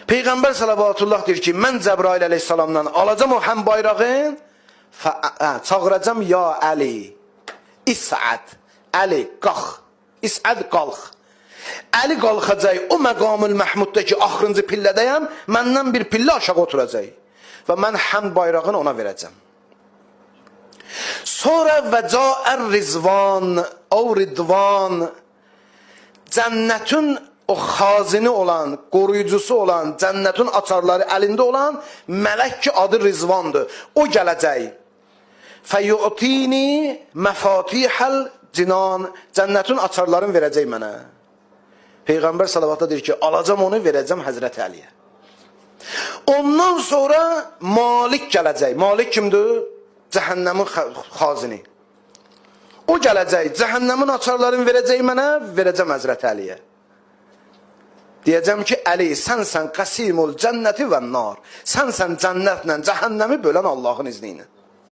Peyğəmbər salavatullah deyir ki, mən Cəbrail əleyhissalamdan alacam o həm bayrağın, çağıracam ya Əli, İs'ad, Əli, qalx, İs'ad, qalx. Əli qalxacaq, o məqamül məhmuddəki axırıncı pillədəyəm, məndən bir pillə aşağı oturacaq və mən həm bayrağını ona verəcəm. Sonra və cəər rizvan, o ridvan, cənnətin o xazini olan, qoruyucusu olan, cənnətin açarları əlində olan mələk ki adı Rizvandır. O gələcək. Fəyu'tini məfatihəl cinan, cənnətin açarlarını verəcək mənə. Peyğəmbər salavatda deyir ki, alacam onu, verəcəm Həzrəti Əliyə. Ondan sonra Malik gələcək. Malik kimdir? Cəhənnəmin xazini. O gələcək, cəhənnəmin açarlarını verəcək mənə, verəcəm Həzrəti Əliyə. Deyəcəm ki, Əli, sənsən qəsimul cənnəti və nar. Sənsən cənnətlə cəhənnəmi bölən Allahın izni ilə.